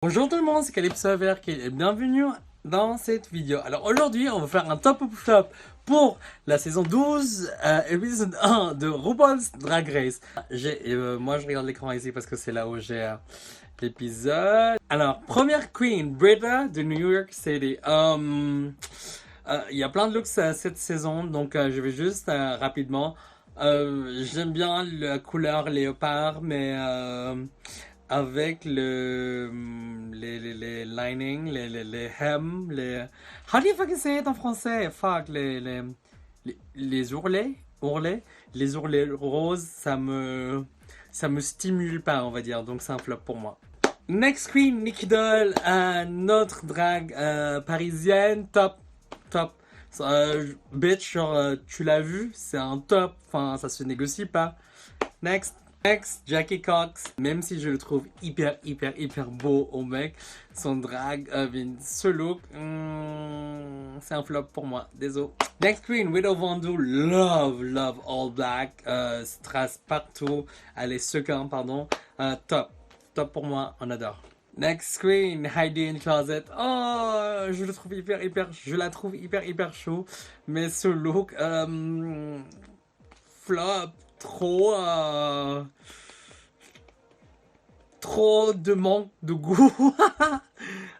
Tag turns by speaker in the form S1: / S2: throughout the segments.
S1: Bonjour tout le monde, c'est Calypso Vert et bienvenue dans cette vidéo. Alors aujourd'hui, on va faire un top ou flop pour la saison 12, épisode 1 de RuPaul's Drag Race. Moi je regarde l'écran ici parce que c'est là où j'ai l'épisode. Alors, première queen, Brita de New York City. Il y a plein de looks cette saison, donc je vais juste rapidement. J'aime bien la couleur léopard, mais avec les linings, les hem, How do you fucking say it en français? Fuck, les ourlets, les ourlets roses, ça me stimule pas, on va dire, donc c'est un flop pour moi. Next Queen, Nicky Doll, notre drague parisienne, top. Bitch, genre, tu l'as vu, c'est un top, enfin, ça se négocie pas. Next, Jackie Cox. Même si je le trouve hyper beau au mec, son drag, ce look, c'est un flop pour moi. Désolé. Next Queen, Widow Von'Du. Love all black. Strass partout. Elle est sequin, pardon. Top pour moi, on adore. Next Queen, Heidi in Closet. Oh, je le trouve je la trouve hyper chaud. Mais ce look, flop, trop de manque de goût.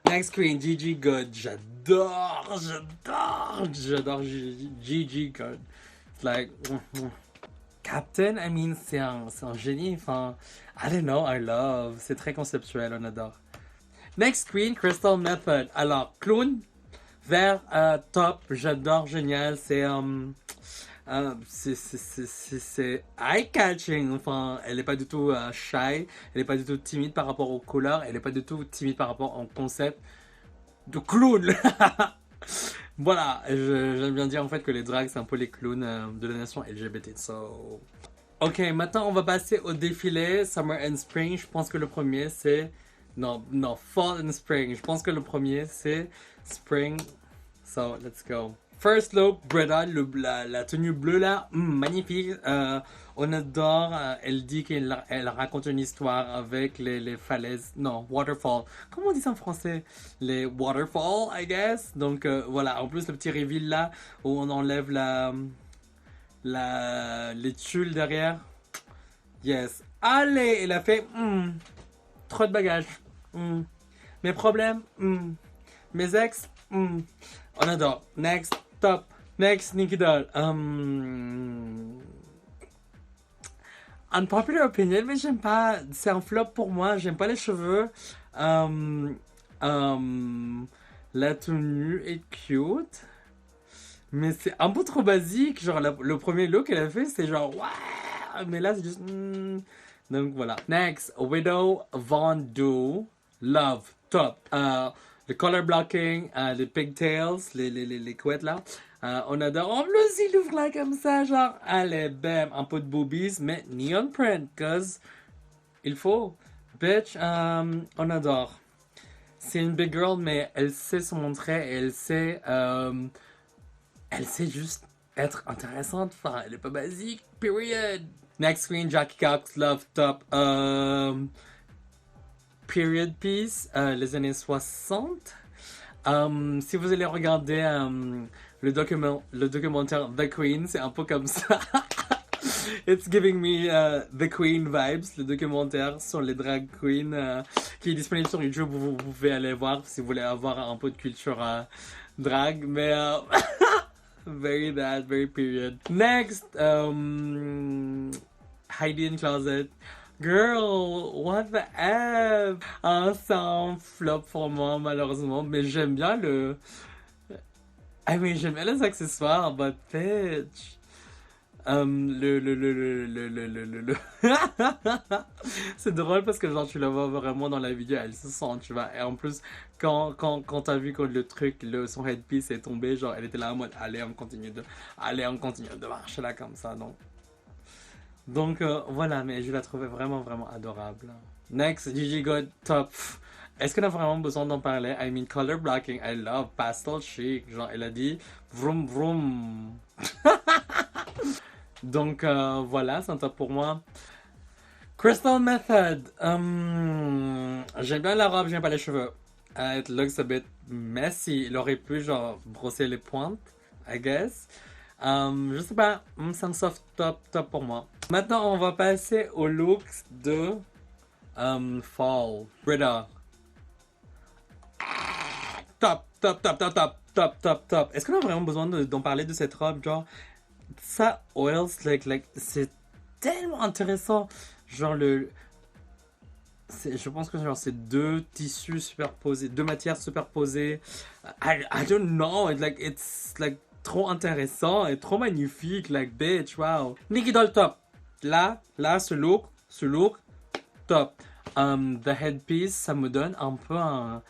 S1: Next Queen, Gigi Goode. J'adore Gigi Goode. Like, Captain, I mean, c'est un génie. Enfin, I don't know, I love. C'est très conceptuel, on adore. Next Queen, Crystal Method. Alors, clown, vert, top, j'adore, génial. C'est eye-catching. Enfin, elle n'est pas du tout shy, elle n'est pas du tout timide par rapport aux couleurs, elle n'est pas du tout timide par rapport au concept de clown. Voilà, j'aime bien dire en fait que les drags c'est un peu les clowns de la nation LGBT. So... Ok, maintenant on va passer au défilé Summer and Spring. Je pense que le premier c'est... Non, Fall and Spring. Je pense que le premier c'est Spring. So, let's go. First look, Brita, la tenue bleue là, magnifique. On adore. Elle dit elle raconte une histoire avec les falaises. Non, waterfall. Comment on dit ça en français? Les waterfall, I guess. Donc voilà. En plus, le petit reveal là où on enlève les tulles derrière. Yes. Allez, elle a fait trop de bagages. Mes problèmes. Mes ex. On adore. Next, top. Next, Nicky Doll. Unpopular opinion, mais j'aime pas. C'est un flop pour moi. J'aime pas les cheveux. La tenue est cute. Mais c'est un peu trop basique. Genre, le premier look qu'elle a fait, c'est genre, waouh! Mais là, c'est juste. Donc voilà. Next, Widow Von'Du. Love, top. Le color blocking, les pigtails, les couettes là. On adore. En plus, il ouvre là comme ça, genre, allez, bam, un peu de boobies, mais neon print, cause il faut. Bitch, on adore. C'est une big girl, mais elle sait se montrer, elle sait juste être intéressante. Enfin, elle est pas basique, period. Next Queen, Jackie Cox, love, top. Period piece, les années 60. Si vous allez regarder le documentaire The Queen, c'est un peu comme ça. It's giving me The Queen vibes, le documentaire sur les drag queens qui est disponible sur YouTube. Vous pouvez aller voir si vous voulez avoir un peu de culture drag. Mais very that, very period. Next, Heidi in Closet. Girl, what the F? C'est un flop pour moi, malheureusement. Mais j'aime bien j'aime bien les accessoires, but bitch. C'est drôle parce que genre tu la vois vraiment dans la vidéo, elle se sent, tu vois. Et en plus, quand t'as vu que son headpiece est tombé, genre elle était là en mode, allez, on continue de marcher là comme ça, donc voilà, mais je la trouvais vraiment adorable. Next, Gigi Goode, top. Est-ce qu'on a vraiment besoin d'en parler? I mean, color blocking, I love pastel chic. Genre, elle a dit vroom vroom. Donc voilà, c'est un top pour moi. Crystal Method. J'aime bien la robe, j'aime pas les cheveux. It looks a bit messy. Il aurait pu genre brosser les pointes, I guess. Je sais pas, c'est un soft top pour moi. Maintenant, on va passer au look de Fall. Brita. Top. Est-ce qu'on a vraiment besoin d'en parler de cette robe, genre ça oils c'est tellement intéressant, genre je pense que genre c'est deux tissus superposés, deux matières superposées. I don't know, it's like trop intéressant et trop magnifique, like bitch, wow. Nikki Doll top. Là, ce look, top. The headpiece, ça me donne un peu un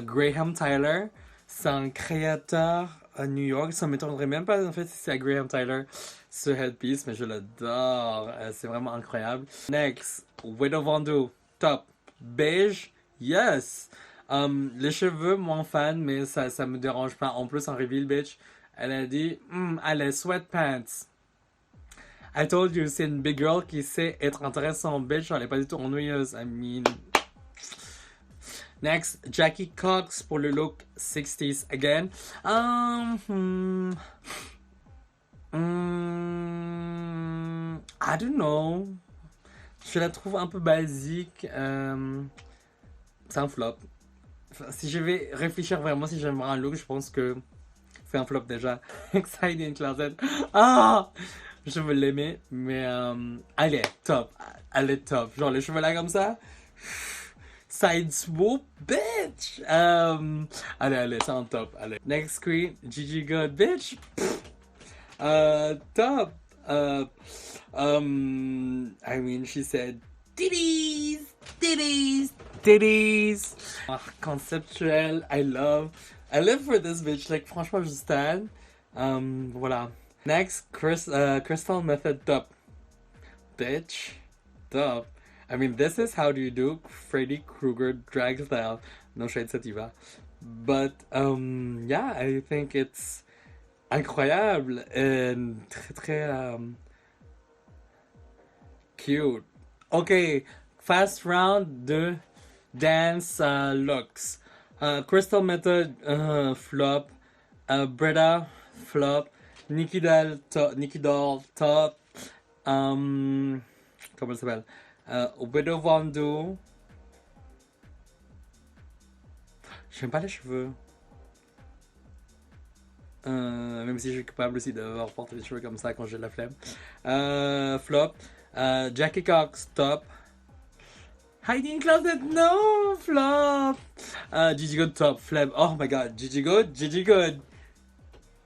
S1: Graham Tyler. C'est un créateur à New York. Ça m'étonnerait même pas en fait si c'est à Graham Tyler ce headpiece, mais je l'adore. C'est vraiment incroyable. Next, Widow Vondu, top. Beige, yes. Les cheveux, moins fan, mais ça me dérange pas. En plus, en reveal, bitch, elle a dit, allez, sweatpants. I told you, c'est une big girl qui sait être intéressante, bitch. Elle est pas du tout ennuyeuse. I mean. Next, Jackie Cox pour le look 60s again. I don't know. Je la trouve un peu basique. C'est un flop. Enfin, si je vais réfléchir vraiment si j'aimerais un look, je pense que c'est un flop déjà. Exciting Closet. Ah! Je veux l'aimer, mais elle est top. Elle est top. Genre les cheveux là comme ça. Side swoop, bitch! Allez, c'est un top. Allez. Next queen, Gigi Goode, bitch! Top! I mean, she said, titties! Conceptuel, I live for this bitch. Like, franchement, je stan. Voilà. Next, Crystal Method top. Bitch. Top. I mean, this is how do you do Freddy Krueger drag style. No shade sativa. But, yeah, I think it's incroyable and très cute. Okay, fast round de dance looks. Crystal Method, flop. Brita, flop. Nikki Doll, top. Comment elle s'appelle? Widow Vondu. J'aime pas les cheveux. Même si je suis capable aussi d'avoir porté les cheveux comme ça quand j'ai la flemme. Flop. Jackie Cox, top. Hiding Closet, no! Flop. Gigi Goode, top. Flemme. Oh my god. Gigi Goode.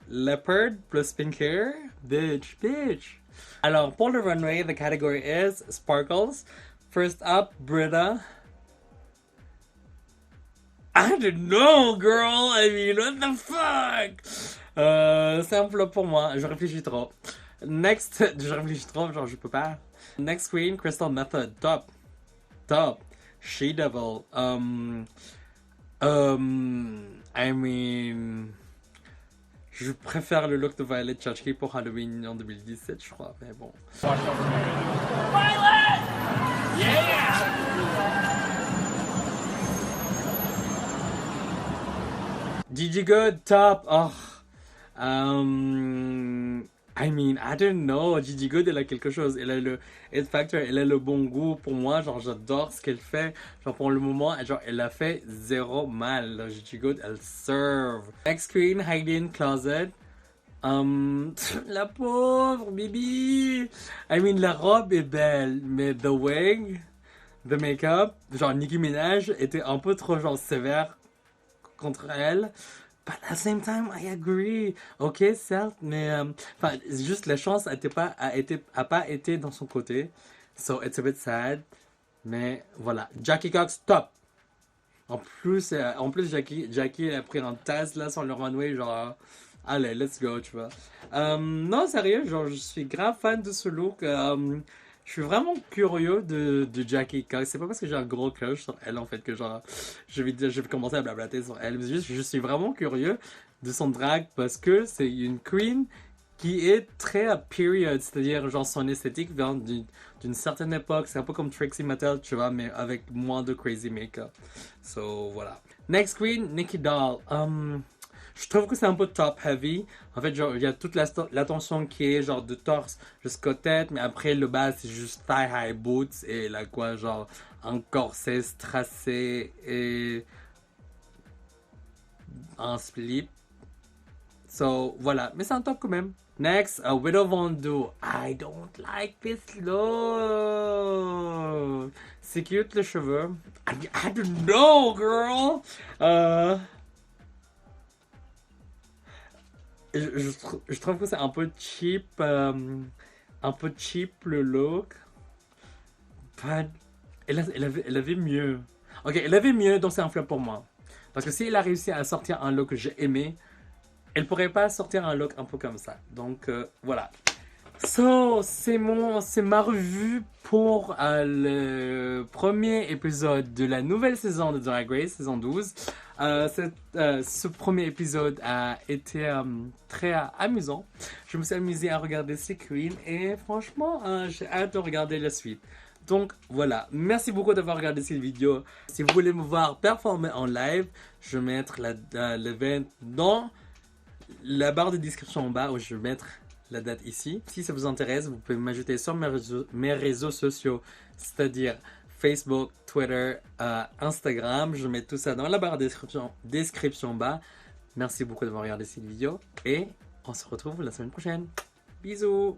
S1: Leopard plus pink hair. Bitch. Alors, pour le runway, the category is sparkles. First up, Brita. I don't know, girl. I mean, what the fuck? C'est un flop pour moi. Je réfléchis trop. Next, je réfléchis trop, genre je peux pas. Next queen, Crystal Method. Top. She Devil. I mean, je préfère le look de Violet Chachki pour Halloween en 2017, je crois, mais bon. Violet! Yeah! Gigi Goode, top. Oh. I mean, I don't know. Gigi Goode, elle a quelque chose. Elle a le It Factor, elle a le bon goût. Pour moi, genre, j'adore ce qu'elle fait. Genre, pour le moment, genre, elle a fait zéro mal. Gigi Goode, elle serve. Next queen, Hiding Closet. La pauvre, Bibi. I mean, la robe est belle, mais the wig, the make-up, genre, Nicki Minaj était un peu trop, genre, sévère contre elle. But at the same time, I agree. Ok, certes, mais juste la chance a pas été dans son côté. So it's a bit sad. Mais voilà. Jackie Cox, top. En plus Jackie a pris un tasse là sur le runway, genre, allez, let's go, tu vois. Non, sérieux, genre, je suis grave fan de ce look. Je suis vraiment curieux de Jackie Cox. C'est pas parce que j'ai un gros crush sur elle en fait que genre je vais commencer à blablater sur elle. Mais juste, je suis vraiment curieux de son drag parce que c'est une queen qui est très period, c'est-à-dire genre son esthétique vient d'une certaine époque. C'est un peu comme Trixie Mattel, tu vois, mais avec moins de crazy make-up. So voilà. Next queen, Nikki Doll. Je trouve que c'est un peu top heavy. En fait, genre, il y a toute l'attention qui est genre de torse jusqu'aux têtes, mais après le bas c'est juste thigh high boots et là quoi, genre un corset strassé et un slip. So voilà, mais c'est un top quand même. Next, Widow Von Du. I don't like this look. C'est cute les cheveux. I don't know, girl. Je trouve que c'est un peu cheap le look. But elle avait mieux. Ok, elle avait mieux, donc c'est un flop pour moi. Parce que si elle a réussi à sortir un look que j'ai aimé, elle pourrait pas sortir un look un peu comme ça. Donc voilà. So, c'est ma revue pour le premier épisode de la nouvelle saison de Drag Race, saison 12. Ce premier épisode a été très amusant. Je me suis amusé à regarder ces queens et franchement, j'ai hâte de regarder la suite. Donc voilà, merci beaucoup d'avoir regardé cette vidéo. Si vous voulez me voir performer en live, je vais mettre l'event dans la barre de description en bas où je vais mettre la date ici. Si ça vous intéresse, vous pouvez m'ajouter sur mes réseaux sociaux, c'est-à-dire Facebook, Twitter, Instagram. Je mets tout ça dans la barre de description en bas. Merci beaucoup d'avoir regardé cette vidéo et on se retrouve la semaine prochaine. Bisous!